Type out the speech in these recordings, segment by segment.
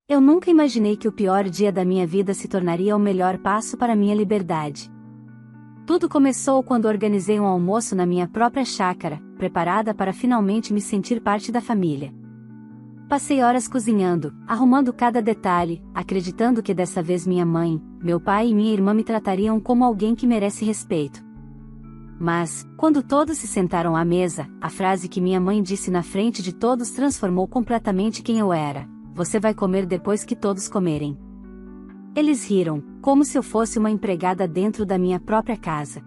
Eu nunca imaginei que o pior dia da minha vida se tornaria o melhor passo para minha liberdade. Tudo começou quando organizei um almoço na minha própria chácara, preparada para finalmente me sentir parte da família. Passei horas cozinhando, arrumando cada detalhe, acreditando que dessa vez minha mãe, meu pai e minha irmã me tratariam como alguém que merece respeito. Mas, quando todos se sentaram à mesa, a frase que minha mãe disse na frente de todos transformou completamente quem eu era: "Você vai comer depois que todos comerem." Eles riram, como se eu fosse uma empregada dentro da minha própria casa.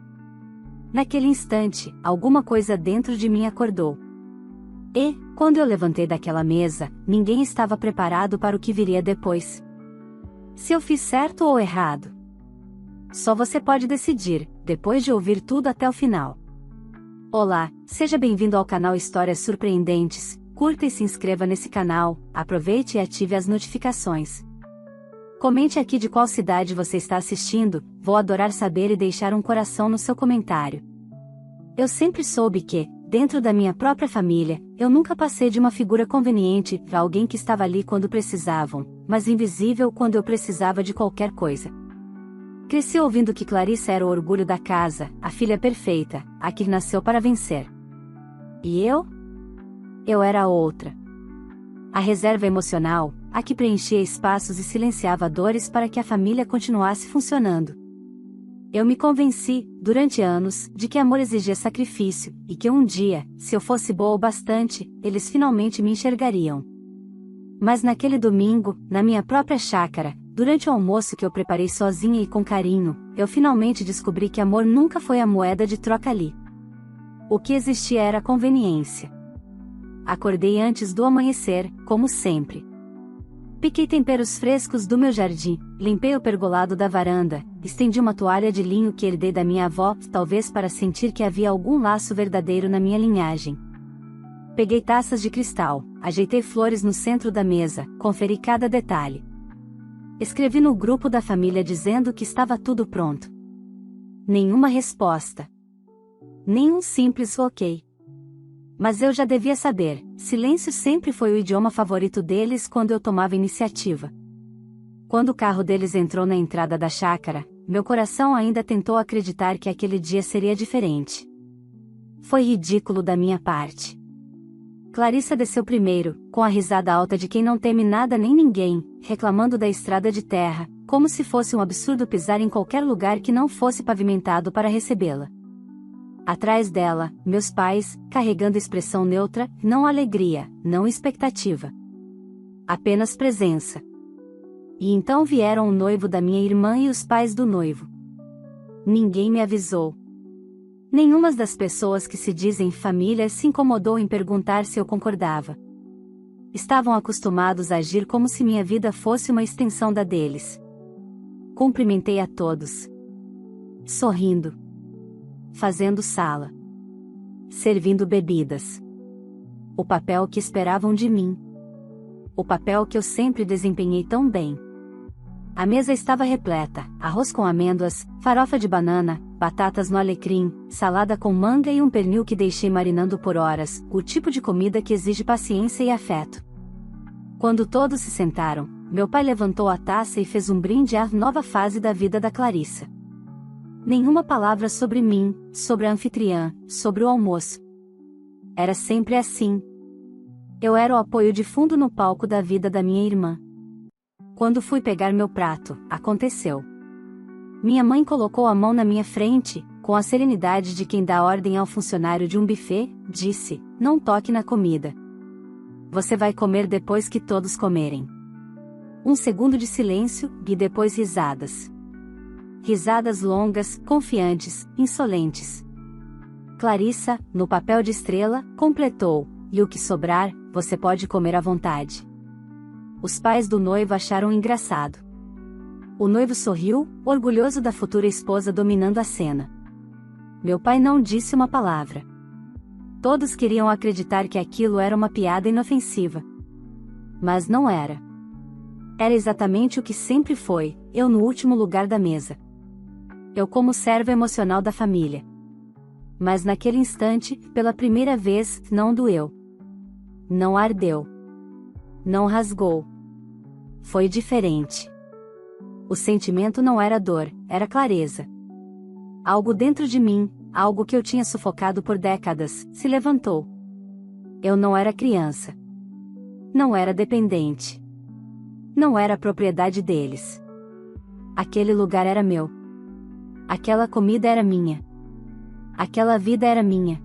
Naquele instante, alguma coisa dentro de mim acordou. E, quando eu levantei daquela mesa, ninguém estava preparado para o que viria depois. Se eu fiz certo ou errado? Só você pode decidir, depois de ouvir tudo até o final. Olá, seja bem-vindo ao canal Histórias Surpreendentes. Curta e se inscreva nesse canal, aproveite e ative as notificações. Comente aqui de qual cidade você está assistindo, vou adorar saber e deixar um coração no seu comentário. Eu sempre soube que, dentro da minha própria família, eu nunca passei de uma figura conveniente para alguém que estava ali quando precisavam, mas invisível quando eu precisava de qualquer coisa. Cresci ouvindo que Clarissa era o orgulho da casa, a filha perfeita, a que nasceu para vencer. E eu? Eu era a outra. A reserva emocional, a que preenchia espaços e silenciava dores para que a família continuasse funcionando. Eu me convenci, durante anos, de que amor exigia sacrifício, e que um dia, se eu fosse boa o bastante, eles finalmente me enxergariam. Mas naquele domingo, na minha própria chácara, durante o almoço que eu preparei sozinha e com carinho, eu finalmente descobri que amor nunca foi a moeda de troca ali. O que existia era conveniência. Acordei antes do amanhecer, como sempre. Piquei temperos frescos do meu jardim, limpei o pergolado da varanda, estendi uma toalha de linho que herdei da minha avó, talvez para sentir que havia algum laço verdadeiro na minha linhagem. Peguei taças de cristal, ajeitei flores no centro da mesa, conferi cada detalhe. Escrevi no grupo da família dizendo que estava tudo pronto. Nenhuma resposta. Nenhum simples ok. Mas eu já devia saber, silêncio sempre foi o idioma favorito deles quando eu tomava iniciativa. Quando o carro deles entrou na entrada da chácara, meu coração ainda tentou acreditar que aquele dia seria diferente. Foi ridículo da minha parte. Clarissa desceu primeiro, com a risada alta de quem não teme nada nem ninguém, reclamando da estrada de terra, como se fosse um absurdo pisar em qualquer lugar que não fosse pavimentado para recebê-la. Atrás dela, meus pais, carregando expressão neutra, não alegria, não expectativa. Apenas presença. E então vieram o noivo da minha irmã e os pais do noivo. Ninguém me avisou. Nenhuma das pessoas que se dizem família se incomodou em perguntar se eu concordava. Estavam acostumados a agir como se minha vida fosse uma extensão da deles. Cumprimentei a todos. Sorrindo. Fazendo sala. Servindo bebidas. O papel que esperavam de mim. O papel que eu sempre desempenhei tão bem. A mesa estava repleta, arroz com amêndoas, farofa de banana, batatas no alecrim, salada com manga e um pernil que deixei marinando por horas, o tipo de comida que exige paciência e afeto. Quando todos se sentaram, meu pai levantou a taça e fez um brinde à nova fase da vida da Clarissa. Nenhuma palavra sobre mim, sobre a anfitriã, sobre o almoço. Era sempre assim. Eu era o apoio de fundo no palco da vida da minha irmã. Quando fui pegar meu prato, aconteceu. Minha mãe colocou a mão na minha frente, com a serenidade de quem dá ordem ao funcionário de um buffet, disse: "Não toque na comida. Você vai comer depois que todos comerem." Um segundo de silêncio, e depois risadas. Risadas longas, confiantes, insolentes. Clarissa, no papel de estrela, completou: "E o que sobrar, você pode comer à vontade." Os pais do noivo acharam engraçado. O noivo sorriu, orgulhoso da futura esposa dominando a cena. Meu pai não disse uma palavra. Todos queriam acreditar que aquilo era uma piada inofensiva. Mas não era. Era exatamente o que sempre foi, eu no último lugar da mesa. Eu como servo emocional da família. Mas naquele instante, pela primeira vez, não doeu. Não ardeu. Não rasgou. foi diferente. O sentimento não era dor, era clareza. Algo dentro de mim, algo que eu tinha sufocado por décadas, se levantou. Eu não era criança. Não era dependente. Não era propriedade deles. Aquele lugar era meu. Aquela comida era minha. Aquela vida era minha.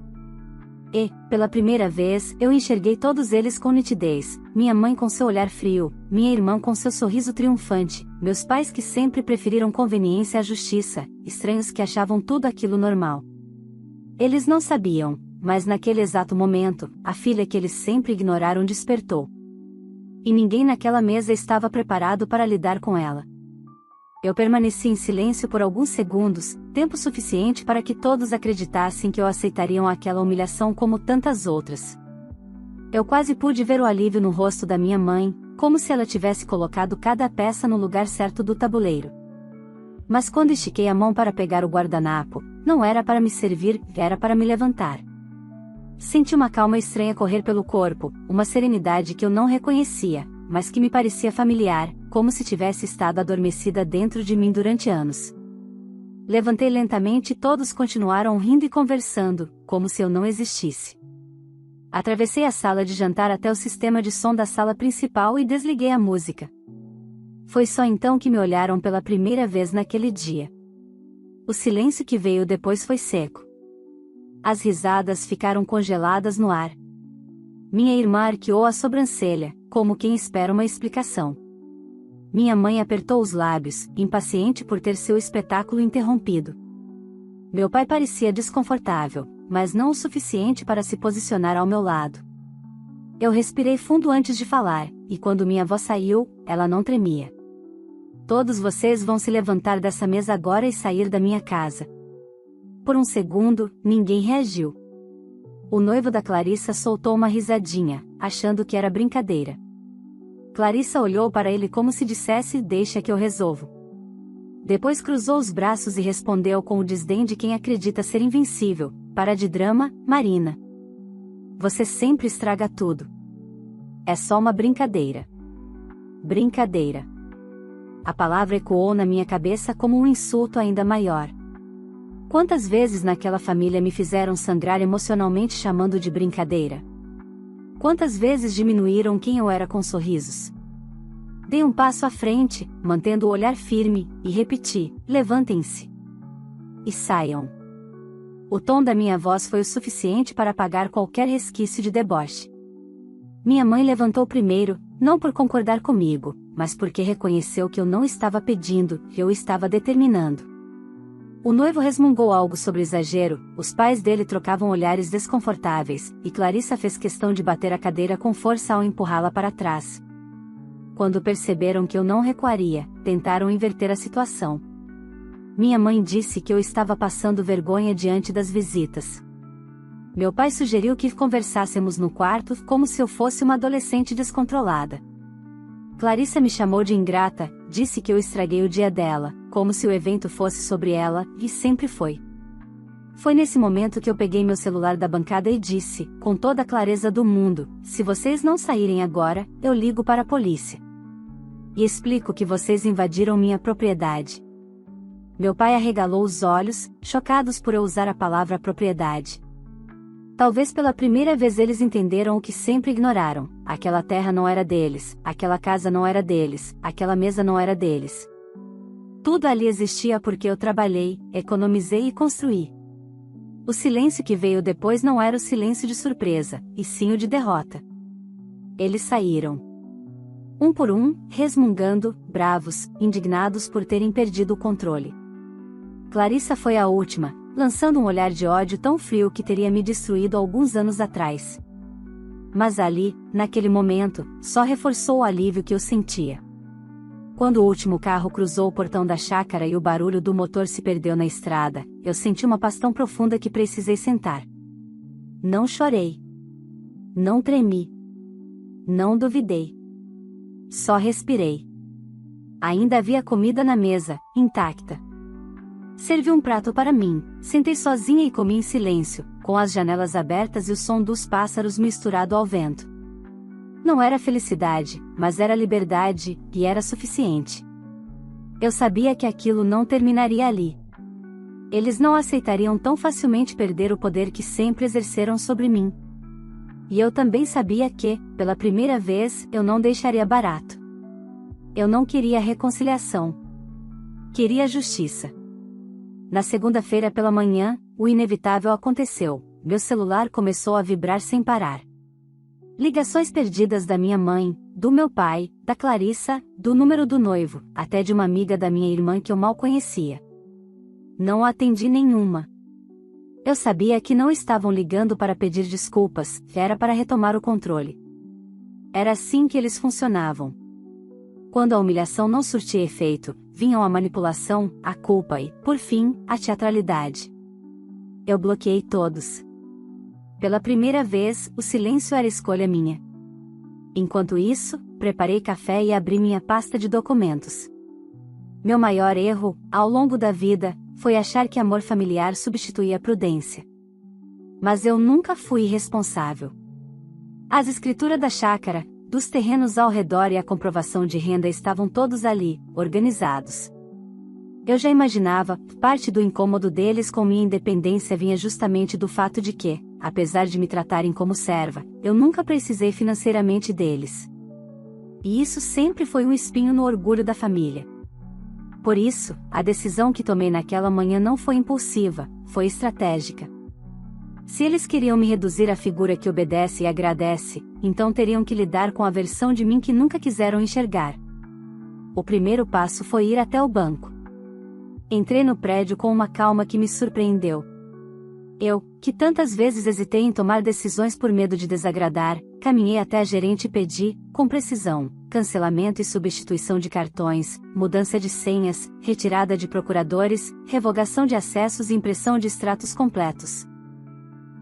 E, pela primeira vez, eu enxerguei todos eles com nitidez, minha mãe com seu olhar frio, minha irmã com seu sorriso triunfante, meus pais que sempre preferiram conveniência à justiça, estranhos que achavam tudo aquilo normal. Eles não sabiam, mas naquele exato momento, a filha que eles sempre ignoraram despertou. E ninguém naquela mesa estava preparado para lidar com ela. Eu permaneci em silêncio por alguns segundos, tempo suficiente para que todos acreditassem que eu aceitariam aquela humilhação como tantas outras. Eu quase pude ver o alívio no rosto da minha mãe, como se ela tivesse colocado cada peça no lugar certo do tabuleiro. Mas quando estiquei a mão para pegar o guardanapo, não era para me servir, era para me levantar. Senti uma calma estranha correr pelo corpo, uma serenidade que eu não reconhecia, mas que me parecia familiar, como se tivesse estado adormecida dentro de mim durante anos. Levantei lentamente e todos continuaram rindo e conversando, como se eu não existisse. Atravessei a sala de jantar até o sistema de som da sala principal e desliguei a música. Foi só então que me olharam pela primeira vez naquele dia. O silêncio que veio depois foi seco. As risadas ficaram congeladas no ar. Minha irmã arqueou a sobrancelha, como quem espera uma explicação. Minha mãe apertou os lábios, impaciente por ter seu espetáculo interrompido. Meu pai parecia desconfortável, mas não o suficiente para se posicionar ao meu lado. Eu respirei fundo antes de falar, e quando minha avó saiu, ela não tremia. Todos vocês vão se levantar dessa mesa agora e sair da minha casa. Por um segundo, ninguém reagiu. O noivo da Clarissa soltou uma risadinha, achando que era brincadeira. Clarissa olhou para ele como se dissesse: deixa que eu resolvo. Depois cruzou os braços e respondeu com o desdém de quem acredita ser invencível: para de drama, Marina. Você sempre estraga tudo. É só uma brincadeira. Brincadeira. A palavra ecoou na minha cabeça como um insulto ainda maior. Quantas vezes naquela família me fizeram sangrar emocionalmente chamando de brincadeira? Quantas vezes diminuíram quem eu era com sorrisos? Dei um passo à frente, mantendo o olhar firme, e repeti: levantem-se. E saiam. O tom da minha voz foi o suficiente para apagar qualquer resquício de deboche. Minha mãe levantou primeiro, não por concordar comigo, mas porque reconheceu que eu não estava pedindo, que eu estava determinando. O noivo resmungou algo sobre exagero, os pais dele trocavam olhares desconfortáveis, e Clarissa fez questão de bater a cadeira com força ao empurrá-la para trás. Quando perceberam que eu não recuaria, tentaram inverter a situação. Minha mãe disse que eu estava passando vergonha diante das visitas. Meu pai sugeriu que conversássemos no quarto como se eu fosse uma adolescente descontrolada. Clarissa me chamou de ingrata, disse que eu estraguei o dia dela, como se o evento fosse sobre ela, e sempre foi. Foi nesse momento que eu peguei meu celular da bancada e disse, com toda a clareza do mundo: se vocês não saírem agora, eu ligo para a polícia. E explico que vocês invadiram minha propriedade. Meu pai arregalou os olhos, chocados por eu usar a palavra propriedade. Talvez pela primeira vez eles entenderam o que sempre ignoraram: aquela terra não era deles, aquela casa não era deles, aquela mesa não era deles. Tudo ali existia porque eu trabalhei, economizei e construí. O silêncio que veio depois não era o silêncio de surpresa, e sim o de derrota. Eles saíram. Um por um, resmungando, bravos, indignados por terem perdido o controle. Clarissa foi a última, lançando um olhar de ódio tão frio que teria me destruído alguns anos atrás. Mas ali, naquele momento, só reforçou o alívio que eu sentia. Quando o último carro cruzou o portão da chácara e o barulho do motor se perdeu na estrada, eu senti uma paz tão profunda que precisei sentar. Não chorei. Não tremi. Não duvidei. Só respirei. Ainda havia comida na mesa, intacta. Servi um prato para mim, sentei sozinha e comi em silêncio, com as janelas abertas e o som dos pássaros misturado ao vento. Não era felicidade, mas era liberdade, e era suficiente. Eu sabia que aquilo não terminaria ali. Eles não aceitariam tão facilmente perder o poder que sempre exerceram sobre mim. E eu também sabia que, pela primeira vez, eu não deixaria barato. Eu não queria reconciliação. Queria justiça. Na segunda-feira pela manhã, o inevitável aconteceu. Meu celular começou a vibrar sem parar. Ligações perdidas da minha mãe, do meu pai, da Clarissa, do número do noivo, até de uma amiga da minha irmã que eu mal conhecia. Não atendi nenhuma. Eu sabia que não estavam ligando para pedir desculpas, era para retomar o controle. Era assim que eles funcionavam. Quando a humilhação não surtia efeito, vinham a manipulação, a culpa e, por fim, a teatralidade. Eu bloqueei todos. Pela primeira vez, o silêncio era escolha minha. Enquanto isso, preparei café e abri minha pasta de documentos. Meu maior erro, ao longo da vida, foi achar que amor familiar substituía a prudência. Mas eu nunca fui irresponsável. As escrituras da chácara, dos terrenos ao redor e a comprovação de renda estavam todos ali, organizados. Eu já imaginava, parte do incômodo deles com minha independência vinha justamente do fato de que, apesar de me tratarem como serva, eu nunca precisei financeiramente deles. E isso sempre foi um espinho no orgulho da família. Por isso, a decisão que tomei naquela manhã não foi impulsiva, foi estratégica. Se eles queriam me reduzir à figura que obedece e agradece, então teriam que lidar com a versão de mim que nunca quiseram enxergar. O primeiro passo foi ir até o banco. Entrei no prédio com uma calma que me surpreendeu. Eu, que tantas vezes hesitei em tomar decisões por medo de desagradar, caminhei até a gerente e pedi, com precisão, cancelamento e substituição de cartões, mudança de senhas, retirada de procuradores, revogação de acessos e impressão de extratos completos.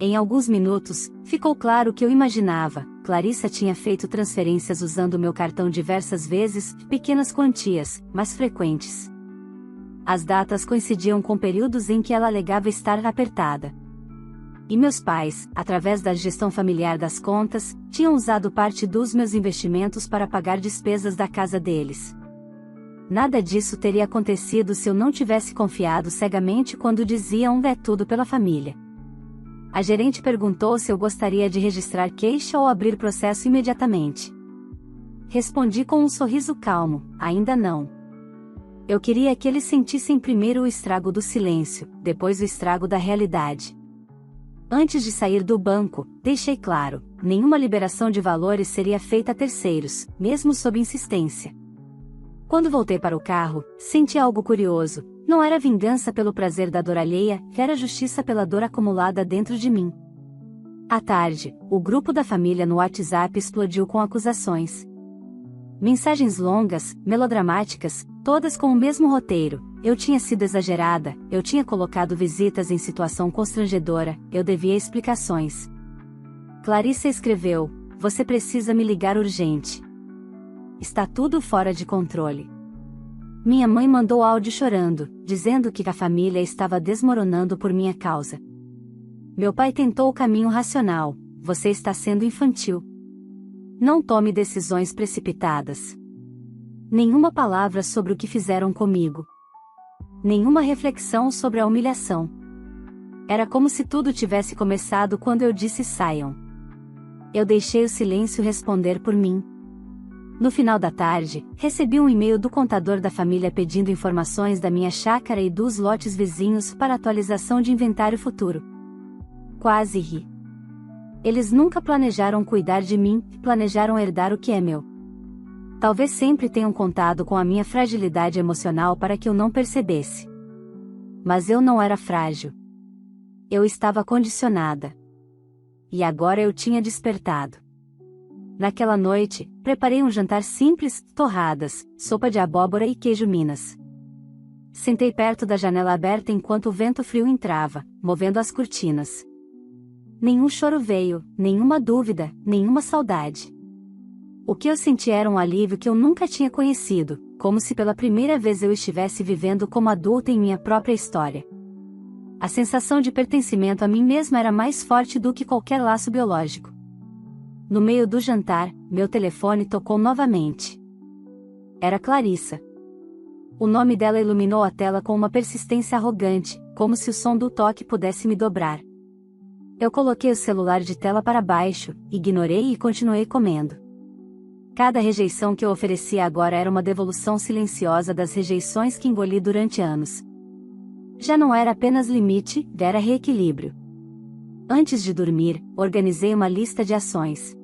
Em alguns minutos, ficou claro o que eu imaginava. Clarissa tinha feito transferências usando meu cartão diversas vezes, pequenas quantias, mas frequentes. As datas coincidiam com períodos em que ela alegava estar apertada. E meus pais, através da gestão familiar das contas, tinham usado parte dos meus investimentos para pagar despesas da casa deles. Nada disso teria acontecido se eu não tivesse confiado cegamente quando diziam é tudo pela família. A gerente perguntou se eu gostaria de registrar queixa ou abrir processo imediatamente. Respondi com um sorriso calmo, ainda não. Eu queria que eles sentissem primeiro o estrago do silêncio, depois o estrago da realidade. Antes de sair do banco, deixei claro, nenhuma liberação de valores seria feita a terceiros, mesmo sob insistência. Quando voltei para o carro, senti algo curioso. Não era vingança pelo prazer da dor alheia, era justiça pela dor acumulada dentro de mim. À tarde, o grupo da família no WhatsApp explodiu com acusações. Mensagens longas, melodramáticas, todas com o mesmo roteiro. Eu tinha sido exagerada, eu tinha colocado visitas em situação constrangedora, eu devia explicações. Clarissa escreveu: "Você precisa me ligar urgente. Está tudo fora de controle." Minha mãe mandou áudio chorando, dizendo que a família estava desmoronando por minha causa. Meu pai tentou o caminho racional: "Você está sendo infantil. Não tome decisões precipitadas." Nenhuma palavra sobre o que fizeram comigo. Nenhuma reflexão sobre a humilhação. Era como se tudo tivesse começado quando eu disse saiam. Eu deixei o silêncio responder por mim. No final da tarde, recebi um e-mail do contador da família pedindo informações da minha chácara e dos lotes vizinhos para atualização de inventário futuro. Quase ri. Eles nunca planejaram cuidar de mim, planejaram herdar o que é meu. Talvez sempre tenham contado com a minha fragilidade emocional para que eu não percebesse. Mas eu não era frágil. Eu estava condicionada. E agora eu tinha despertado. Naquela noite, preparei um jantar simples, torradas, sopa de abóbora e queijo Minas. Sentei perto da janela aberta enquanto o vento frio entrava, movendo as cortinas. Nenhum choro veio, nenhuma dúvida, nenhuma saudade. O que eu senti era um alívio que eu nunca tinha conhecido, como se pela primeira vez eu estivesse vivendo como adulta em minha própria história. A sensação de pertencimento a mim mesma era mais forte do que qualquer laço biológico. No meio do jantar, meu telefone tocou novamente. Era Clarissa. O nome dela iluminou a tela com uma persistência arrogante, como se o som do toque pudesse me dobrar. Eu coloquei o celular de tela para baixo, ignorei e continuei comendo. Cada rejeição que eu oferecia agora era uma devolução silenciosa das rejeições que engoli durante anos. Já não era apenas limite, era reequilíbrio. Antes de dormir, organizei uma lista de ações.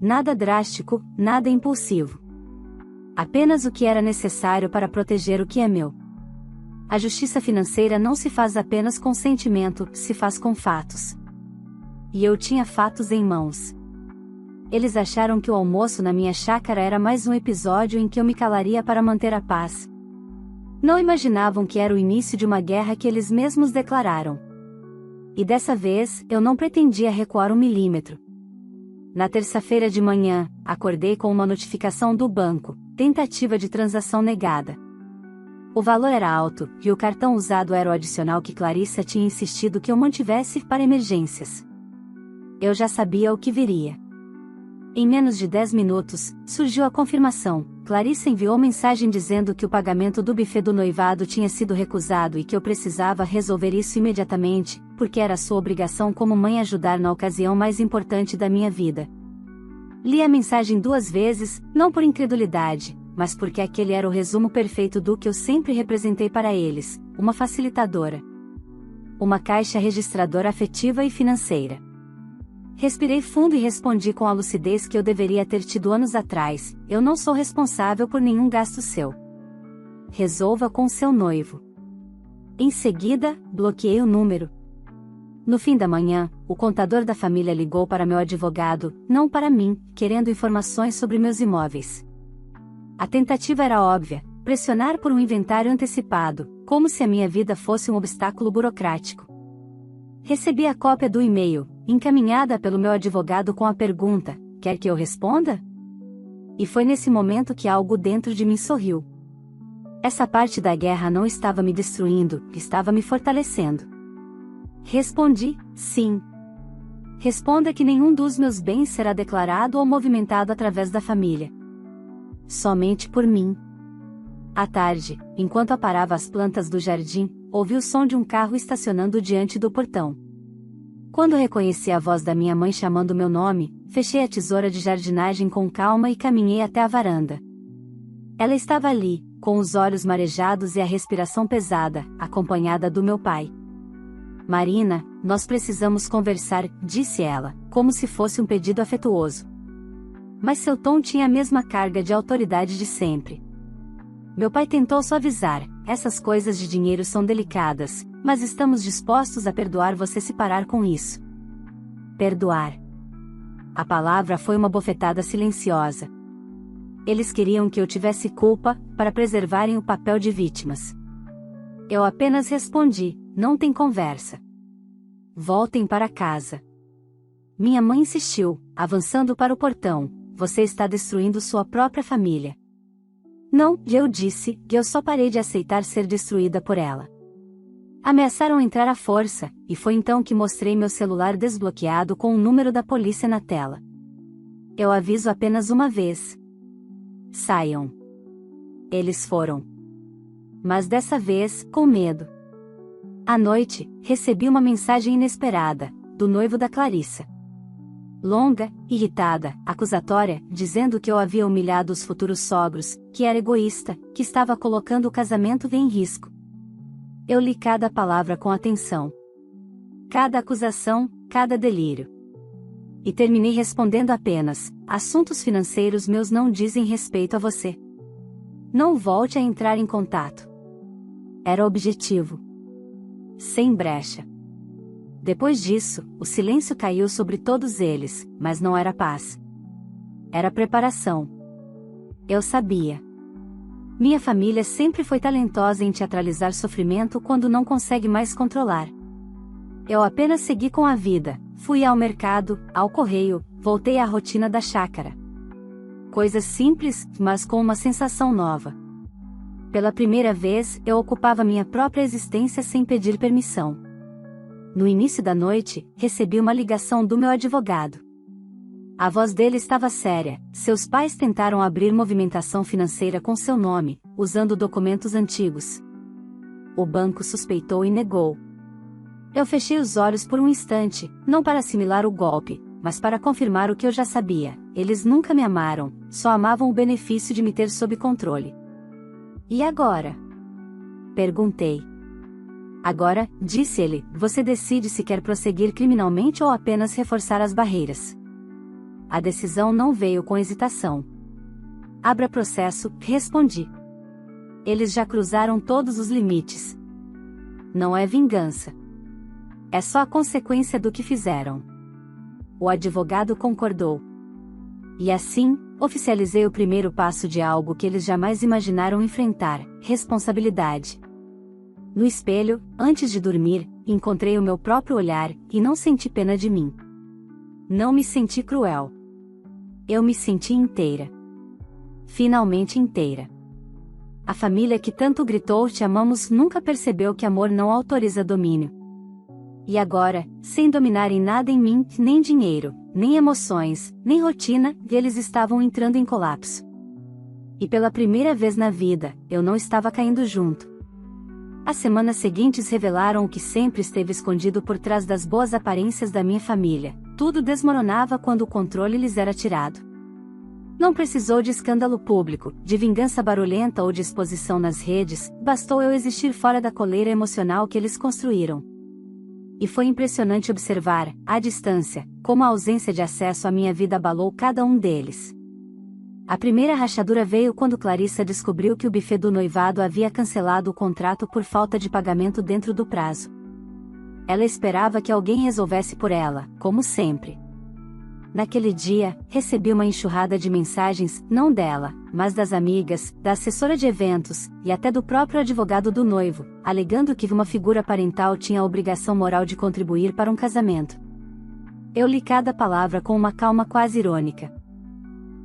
Nada drástico, nada impulsivo. Apenas o que era necessário para proteger o que é meu. A justiça financeira não se faz apenas com sentimento, se faz com fatos. E eu tinha fatos em mãos. Eles acharam que o almoço na minha chácara era mais um episódio em que eu me calaria para manter a paz. Não imaginavam que era o início de uma guerra que eles mesmos declararam. E dessa vez, eu não pretendia recuar 1 milímetro. Na terça-feira de manhã, acordei com uma notificação do banco, tentativa de transação negada. O valor era alto, e o cartão usado era o adicional que Clarissa tinha insistido que eu mantivesse para emergências. Eu já sabia o que viria. Em menos de 10 minutos, surgiu a confirmação. Clarissa enviou mensagem dizendo que o pagamento do buffet do noivado tinha sido recusado e que eu precisava resolver isso imediatamente, porque era sua obrigação como mãe ajudar na ocasião mais importante da minha vida. Li a mensagem 2 vezes, não por incredulidade, mas porque aquele era o resumo perfeito do que eu sempre representei para eles, uma facilitadora. Uma caixa registradora afetiva e financeira. Respirei fundo e respondi com a lucidez que eu deveria ter tido anos atrás: eu não sou responsável por nenhum gasto seu. Resolva com seu noivo. Em seguida, bloqueei o número. No fim da manhã, o contador da família ligou para meu advogado, não para mim, querendo informações sobre meus imóveis. A tentativa era óbvia: pressionar por um inventário antecipado, como se a minha vida fosse um obstáculo burocrático. Recebi a cópia do e-mail, encaminhada pelo meu advogado com a pergunta: quer que eu responda? E foi nesse momento que algo dentro de mim sorriu. Essa parte da guerra não estava me destruindo, estava me fortalecendo. Respondi: sim. Responda que nenhum dos meus bens será declarado ou movimentado através da família. Somente por mim. À tarde, enquanto aparava as plantas do jardim, ouvi o som de um carro estacionando diante do portão. Quando reconheci a voz da minha mãe chamando meu nome, fechei a tesoura de jardinagem com calma e caminhei até a varanda. Ela estava ali, com os olhos marejados e a respiração pesada, acompanhada do meu pai. Marina, nós precisamos conversar, disse ela, como se fosse um pedido afetuoso. Mas seu tom tinha a mesma carga de autoridade de sempre. Meu pai tentou suavizar: essas coisas de dinheiro são delicadas, mas estamos dispostos a perdoar você se parar com isso. Perdoar. A palavra foi uma bofetada silenciosa. Eles queriam que eu tivesse culpa, para preservarem o papel de vítimas. Eu apenas respondi: não tem conversa. Voltem para casa. Minha mãe insistiu, avançando para o portão: você está destruindo sua própria família. Não, eu disse, que eu só parei de aceitar ser destruída por ela. Ameaçaram entrar à força, e foi então que mostrei meu celular desbloqueado com o número da polícia na tela. Eu aviso apenas uma vez. Saiam. Eles foram. Mas dessa vez, com medo. À noite, recebi uma mensagem inesperada, do noivo da Clarissa. Longa, irritada, acusatória, dizendo que eu havia humilhado os futuros sogros, que era egoísta, que estava colocando o casamento em risco. Eu li cada palavra com atenção. Cada acusação, cada delírio. E terminei respondendo apenas: assuntos financeiros meus não dizem respeito a você. Não volte a entrar em contato. Era objetivo. Sem brecha. Depois disso, o silêncio caiu sobre todos eles, mas não era paz. Era preparação. Eu sabia. Minha família sempre foi talentosa em teatralizar sofrimento quando não consegue mais controlar. Eu apenas segui com a vida, fui ao mercado, ao correio, voltei à rotina da chácara. Coisas simples, mas com uma sensação nova. Pela primeira vez, eu ocupava minha própria existência sem pedir permissão. No início da noite, recebi uma ligação do meu advogado. A voz dele estava séria. Seus pais tentaram abrir movimentação financeira com seu nome, usando documentos antigos. O banco suspeitou e negou. Eu fechei os olhos por um instante, não para assimilar o golpe, mas para confirmar o que eu já sabia. Eles nunca me amaram, só amavam o benefício de me ter sob controle. E agora? Perguntei. Agora, disse ele, você decide se quer prosseguir criminalmente ou apenas reforçar as barreiras. A decisão não veio com hesitação. Abra processo, respondi. Eles já cruzaram todos os limites. Não é vingança. É só a consequência do que fizeram. O advogado concordou. E assim, oficializei o primeiro passo de algo que eles jamais imaginaram enfrentar: responsabilidade. No espelho, antes de dormir, encontrei o meu próprio olhar, e não senti pena de mim. Não me senti cruel. Eu me senti inteira. Finalmente inteira. A família que tanto gritou "te amamos" nunca percebeu que amor não autoriza domínio. E agora, sem dominarem nada em mim, nem dinheiro, nem emoções, nem rotina, eles estavam entrando em colapso. E pela primeira vez na vida, eu não estava caindo junto. As semanas seguintes revelaram o que sempre esteve escondido por trás das boas aparências da minha família. Tudo desmoronava quando o controle lhes era tirado. Não precisou de escândalo público, de vingança barulhenta ou de exposição nas redes, bastou eu existir fora da coleira emocional que eles construíram. E foi impressionante observar, à distância, como a ausência de acesso à minha vida abalou cada um deles. A primeira rachadura veio quando Clarissa descobriu que o buffet do noivado havia cancelado o contrato por falta de pagamento dentro do prazo. Ela esperava que alguém resolvesse por ela, como sempre. Naquele dia, recebi uma enxurrada de mensagens, não dela, mas das amigas, da assessora de eventos, e até do próprio advogado do noivo, alegando que uma figura parental tinha a obrigação moral de contribuir para um casamento. Eu li cada palavra com uma calma quase irônica.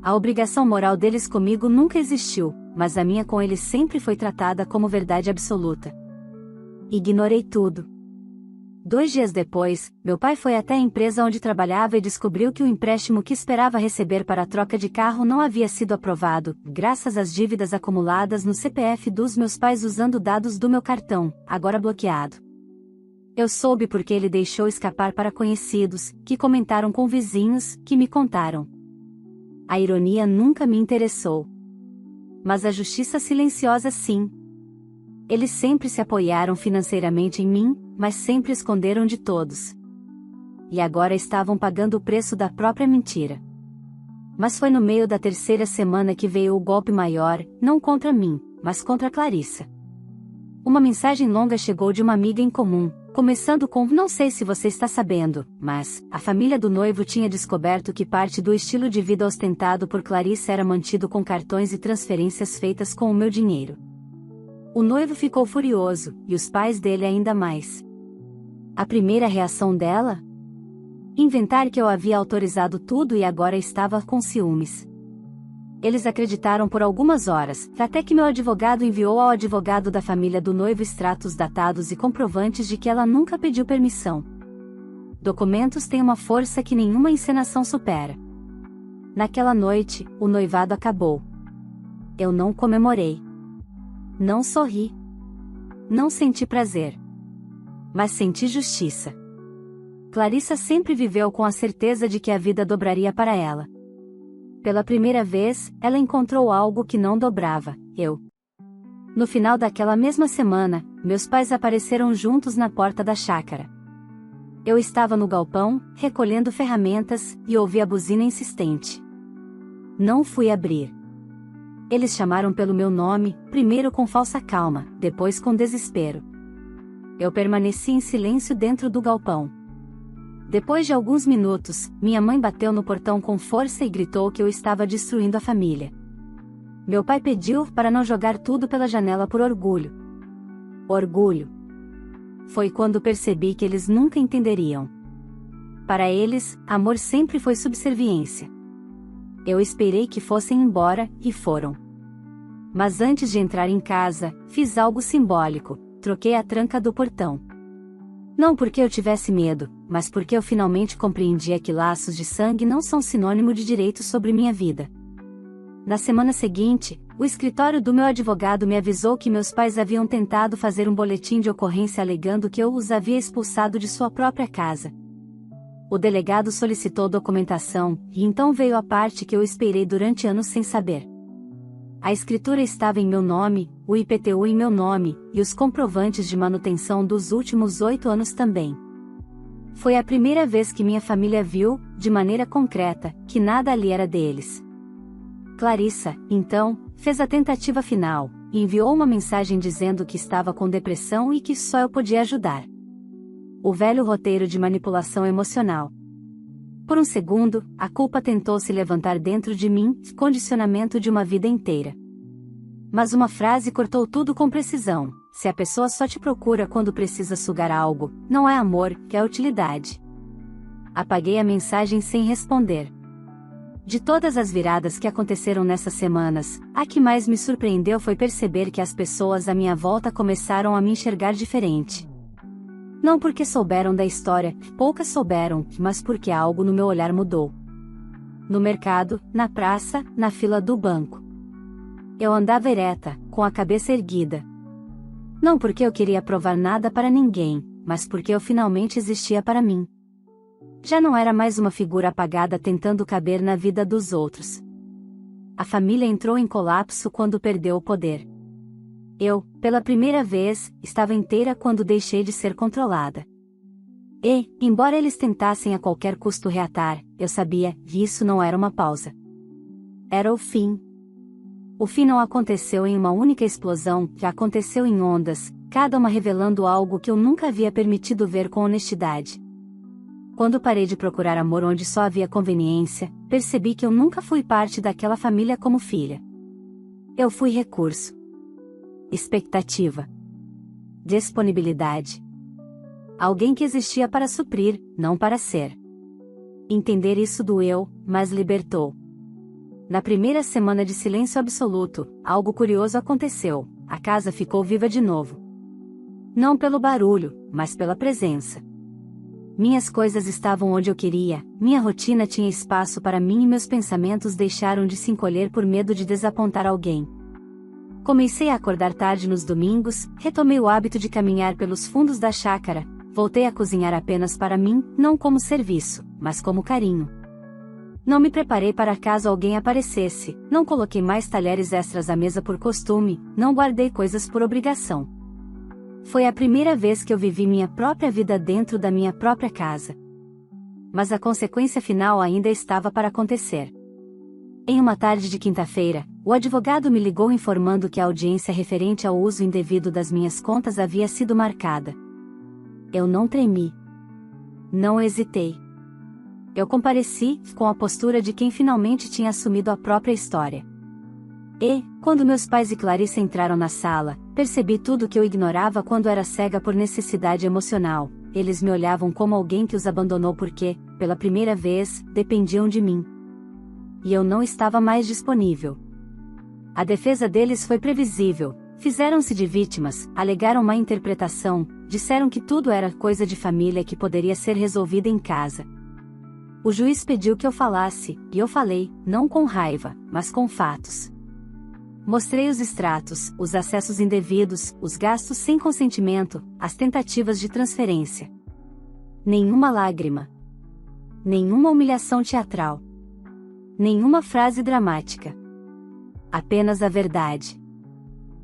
A obrigação moral deles comigo nunca existiu, mas a minha com eles sempre foi tratada como verdade absoluta. Ignorei tudo. 2 dias depois, meu pai foi até a empresa onde trabalhava e descobriu que o empréstimo que esperava receber para a troca de carro não havia sido aprovado, graças às dívidas acumuladas no CPF dos meus pais usando dados do meu cartão, agora bloqueado. Eu soube porque ele deixou escapar para conhecidos, que comentaram com vizinhos, que me contaram. A ironia nunca me interessou. Mas a justiça silenciosa sim. Eles sempre se apoiaram financeiramente em mim, mas sempre esconderam de todos. E agora estavam pagando o preço da própria mentira. Mas foi no meio da 3ª semana que veio o golpe maior, não contra mim, mas contra Clarissa. Uma mensagem longa chegou de uma amiga em comum, começando com: não sei se você está sabendo, mas a família do noivo tinha descoberto que parte do estilo de vida ostentado por Clarissa era mantido com cartões e transferências feitas com o meu dinheiro. O noivo ficou furioso, e os pais dele ainda mais. A primeira reação dela? Inventar que eu havia autorizado tudo e agora estava com ciúmes. Eles acreditaram por algumas horas, até que meu advogado enviou ao advogado da família do noivo extratos datados e comprovantes de que ela nunca pediu permissão. Documentos têm uma força que nenhuma encenação supera. Naquela noite, o noivado acabou. Eu não comemorei. Não sorri. Não senti prazer. Mas senti justiça. Clarissa sempre viveu com a certeza de que a vida dobraria para ela. Pela primeira vez, ela encontrou algo que não dobrava: eu. No final daquela mesma semana, meus pais apareceram juntos na porta da chácara. Eu estava no galpão, recolhendo ferramentas, e ouvi a buzina insistente. Não fui abrir. Eles chamaram pelo meu nome, primeiro com falsa calma, depois com desespero. Eu permaneci em silêncio dentro do galpão. Depois de alguns minutos, minha mãe bateu no portão com força e gritou que eu estava destruindo a família. Meu pai pediu para não jogar tudo pela janela por orgulho. Orgulho. Foi quando percebi que eles nunca entenderiam. Para eles, amor sempre foi subserviência. Eu esperei que fossem embora, e foram. Mas antes de entrar em casa, fiz algo simbólico: troquei a tranca do portão. Não porque eu tivesse medo, mas porque eu finalmente compreendia que laços de sangue não são sinônimo de direito sobre minha vida. Na semana seguinte, o escritório do meu advogado me avisou que meus pais haviam tentado fazer um boletim de ocorrência alegando que eu os havia expulsado de sua própria casa. O delegado solicitou documentação, e então veio a parte que eu esperei durante anos sem saber. A escritura estava em meu nome, o IPTU em meu nome, e os comprovantes de manutenção dos últimos 8 anos também. Foi a primeira vez que minha família viu, de maneira concreta, que nada ali era deles. Clarissa, então, fez a tentativa final, e enviou uma mensagem dizendo que estava com depressão e que só eu podia ajudar. O velho roteiro de manipulação emocional. Por um segundo, a culpa tentou se levantar dentro de mim, condicionamento de uma vida inteira. Mas uma frase cortou tudo com precisão: se a pessoa só te procura quando precisa sugar algo, não é amor, é utilidade. Apaguei a mensagem sem responder. De todas as viradas que aconteceram nessas semanas, a que mais me surpreendeu foi perceber que as pessoas à minha volta começaram a me enxergar diferente. Não porque souberam da história, poucas souberam, mas porque algo no meu olhar mudou. No mercado, na praça, na fila do banco. Eu andava ereta, com a cabeça erguida. Não porque eu queria provar nada para ninguém, mas porque eu finalmente existia para mim. Já não era mais uma figura apagada tentando caber na vida dos outros. A família entrou em colapso quando perdeu o poder. Eu, pela primeira vez, estava inteira quando deixei de ser controlada. E, embora eles tentassem a qualquer custo reatar, eu sabia que isso não era uma pausa. Era o fim. O fim não aconteceu em uma única explosão, já aconteceu em ondas, cada uma revelando algo que eu nunca havia permitido ver com honestidade. Quando parei de procurar amor onde só havia conveniência, percebi que eu nunca fui parte daquela família como filha. Eu fui recurso. Expectativa. Disponibilidade. Alguém que existia para suprir, não para ser. Entender isso doeu, mas libertou. Na primeira semana de silêncio absoluto, algo curioso aconteceu: a casa ficou viva de novo. Não pelo barulho, mas pela presença. Minhas coisas estavam onde eu queria, minha rotina tinha espaço para mim e meus pensamentos deixaram de se encolher por medo de desapontar alguém. Comecei a acordar tarde nos domingos, retomei o hábito de caminhar pelos fundos da chácara, voltei a cozinhar apenas para mim, não como serviço, mas como carinho. Não me preparei para caso alguém aparecesse, não coloquei mais talheres extras à mesa por costume, não guardei coisas por obrigação. Foi a primeira vez que eu vivi minha própria vida dentro da minha própria casa. Mas a consequência final ainda estava para acontecer. Em uma tarde de quinta-feira, o advogado me ligou informando que a audiência referente ao uso indevido das minhas contas havia sido marcada. Eu não tremi. Não hesitei. Eu compareci, com a postura de quem finalmente tinha assumido a própria história. E, quando meus pais e Clarissa entraram na sala, percebi tudo que eu ignorava quando era cega por necessidade emocional. Eles me olhavam como alguém que os abandonou porque, pela primeira vez, dependiam de mim. E eu não estava mais disponível. A defesa deles foi previsível, fizeram-se de vítimas, alegaram má interpretação, disseram que tudo era coisa de família que poderia ser resolvida em casa. O juiz pediu que eu falasse, e eu falei, não com raiva, mas com fatos. Mostrei os extratos, os acessos indevidos, os gastos sem consentimento, as tentativas de transferência. Nenhuma lágrima. Nenhuma humilhação teatral. Nenhuma frase dramática. Apenas a verdade.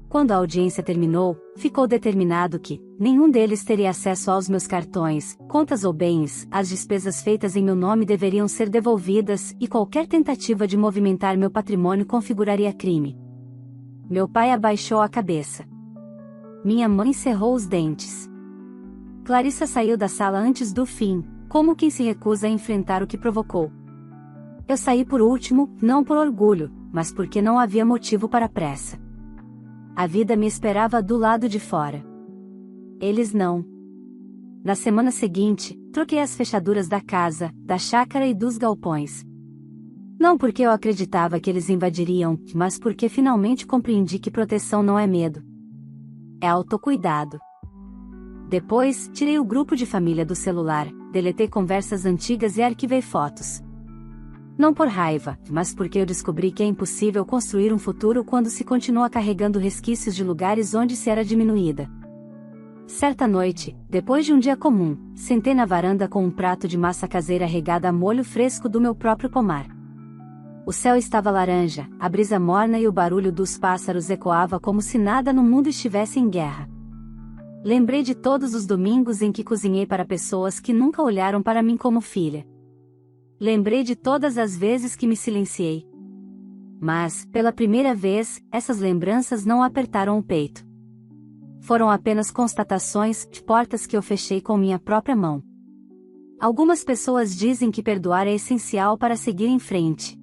Quando a audiência terminou, ficou determinado que nenhum deles teria acesso aos meus cartões, contas ou bens, as despesas feitas em meu nome deveriam ser devolvidas e qualquer tentativa de movimentar meu patrimônio configuraria crime. Meu pai abaixou a cabeça. Minha mãe cerrou os dentes. Clarissa saiu da sala antes do fim, como quem se recusa a enfrentar o que provocou. Eu saí por último, não por orgulho, mas porque não havia motivo para pressa. A vida me esperava do lado de fora. Eles não. Na semana seguinte, troquei as fechaduras da casa, da chácara e dos galpões. Não porque eu acreditava que eles invadiriam, mas porque finalmente compreendi que proteção não é medo. É autocuidado. Depois, tirei o grupo de família do celular, deletei conversas antigas e arquivei fotos. Não por raiva, mas porque eu descobri que é impossível construir um futuro quando se continua carregando resquícios de lugares onde se era diminuída. Certa noite, depois de um dia comum, sentei na varanda com um prato de massa caseira regada a molho fresco do meu próprio pomar. O céu estava laranja, a brisa morna e o barulho dos pássaros ecoava como se nada no mundo estivesse em guerra. Lembrei de todos os domingos em que cozinhei para pessoas que nunca olharam para mim como filha. Lembrei de todas as vezes que me silenciei. Mas, pela primeira vez, essas lembranças não apertaram o peito. Foram apenas constatações de portas que eu fechei com minha própria mão. Algumas pessoas dizem que perdoar é essencial para seguir em frente.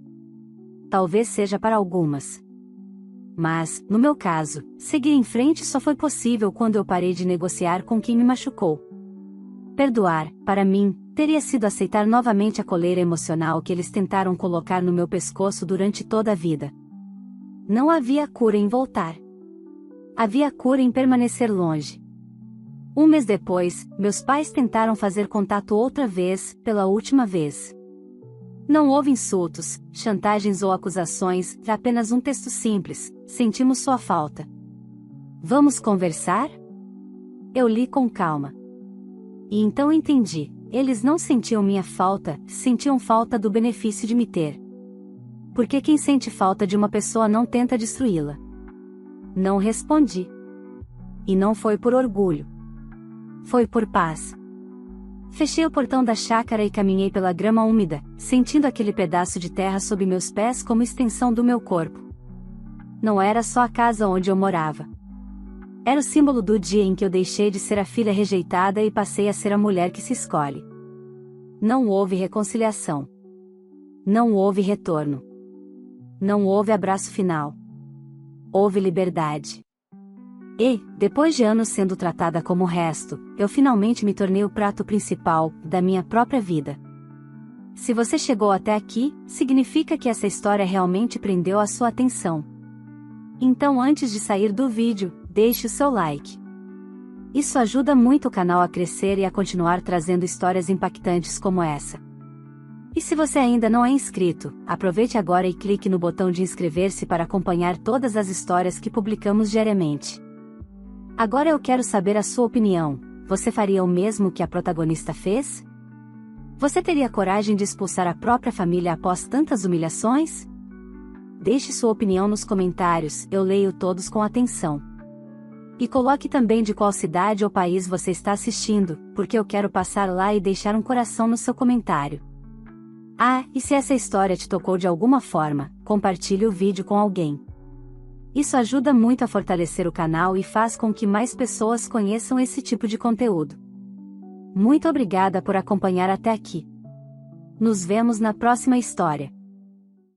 Talvez seja para algumas. Mas, no meu caso, seguir em frente só foi possível quando eu parei de negociar com quem me machucou. Perdoar, para mim, teria sido aceitar novamente a coleira emocional que eles tentaram colocar no meu pescoço durante toda a vida. Não havia cura em voltar. Havia cura em permanecer longe. Um mês depois, meus pais tentaram fazer contato outra vez, pela última vez. Não houve insultos, chantagens ou acusações, apenas um texto simples: sentimos sua falta. Vamos conversar? Eu li com calma. E então entendi, eles não sentiam minha falta, sentiam falta do benefício de me ter. Porque quem sente falta de uma pessoa não tenta destruí-la. Não respondi. E não foi por orgulho. Foi por paz. Fechei o portão da chácara e caminhei pela grama úmida, sentindo aquele pedaço de terra sob meus pés como extensão do meu corpo. Não era só a casa onde eu morava. Era o símbolo do dia em que eu deixei de ser a filha rejeitada e passei a ser a mulher que se escolhe. Não houve reconciliação. Não houve retorno. Não houve abraço final. Houve liberdade. E, depois de anos sendo tratada como o resto, eu finalmente me tornei o prato principal da minha própria vida. Se você chegou até aqui, significa que essa história realmente prendeu a sua atenção. Então, antes de sair do vídeo, deixe o seu like. Isso ajuda muito o canal a crescer e a continuar trazendo histórias impactantes como essa. E se você ainda não é inscrito, aproveite agora e clique no botão de inscrever-se para acompanhar todas as histórias que publicamos diariamente. Agora eu quero saber a sua opinião. Você faria o mesmo que a protagonista fez? Você teria coragem de expulsar a própria família após tantas humilhações? Deixe sua opinião nos comentários, eu leio todos com atenção. E coloque também de qual cidade ou país você está assistindo, porque eu quero passar lá e deixar um coração no seu comentário. Ah, e se essa história te tocou de alguma forma, compartilhe o vídeo com alguém. Isso ajuda muito a fortalecer o canal e faz com que mais pessoas conheçam esse tipo de conteúdo. Muito obrigada por acompanhar até aqui. Nos vemos na próxima história.